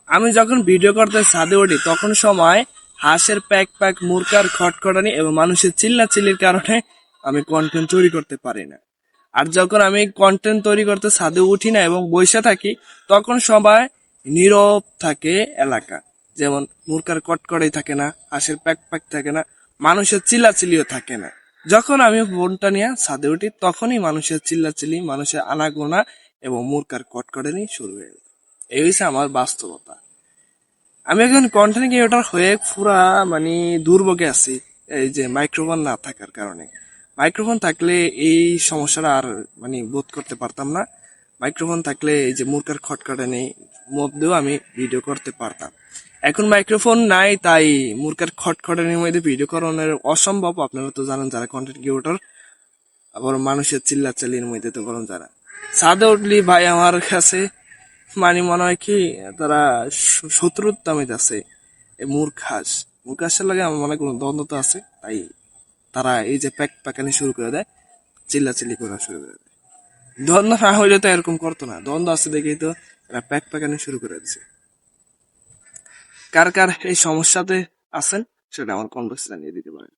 আমি যখন ভিডিও করতে ছাদে উঠি তখন সময় হাঁসের প্যাক প্যাক, মুরকার খটখটানি এবং মানুষের চিল্লাচিল্লির কারণে আমি কন্টেন্ট তৈরি করতে পারি না। আর যখন আমি কন্টেন্ট তৈরি করতে ছাদে উঠি না এবং বসে থাকি তখন সবাই নীরব থাকে এলাকা। যেমন মুরকার কটকটাই থাকে না, হাঁসের প্যাক প্যাক থাকে না, মানুষের চিল্লাচিল্লিও থাকে না। যখন আমি ফোনটা নিয়ে ছাদে উঠি তখনই মানুষের চিল্লাচিল্লি, মানুষের আনাগোনা এবং মুরকার কটকটানি শুরু হয়ে যায়। এই হচ্ছে আমার বাস্তবতা। আমি একজন কন্টেন্ট ক্রিয়েটর হয়ে পুরা মানে দুর্ভোগে আছি এই যে মাইক্রোফোন না থাকার কারণে। মাইক্রোফোন থাকলে এই সমস্যাটা আর মানে বোধ করতে পারতাম না। মাইক্রোফোন থাকলে এই যে মুরকার খটখটানি মধ্যেও আমি ভিডিও করতে পারতাম। এখন মাইক্রোফোন নাই তাই মুরকার খটখটানির মধ্যে ভিডিও করানোর অসম্ভব। আপনারা তো জানেন যারা কন্টেন্ট ক্রিয়েটর। আবার মানুষের চিল্লাচাল্লির মধ্যে তো করেন যারা। ছাদে উঠলি ভাই আমার কাছে মানে মনে হয় কি তারা শত্রুর দামে আছে। এই মূর্খাসের লাগে আমার মনে হয় কোনো দ্বন্দ্ব আছে, তাই তারা এই যে প্যাক প্যাকানি শুরু করে দেয়, চিল্লাচিল্লি করা শুরু করে দেয়। দ্বন্দ্ব না হইলে তো এরকম করতো না, দ্বন্দ্ব আছে দেখেই তো এরা প্যাক প্যাকানি শুরু করে দিচ্ছে। কার কার এই সমস্যাতে আছেন সেটা আমার কনভার্সে জানিয়ে দিতে পারেন।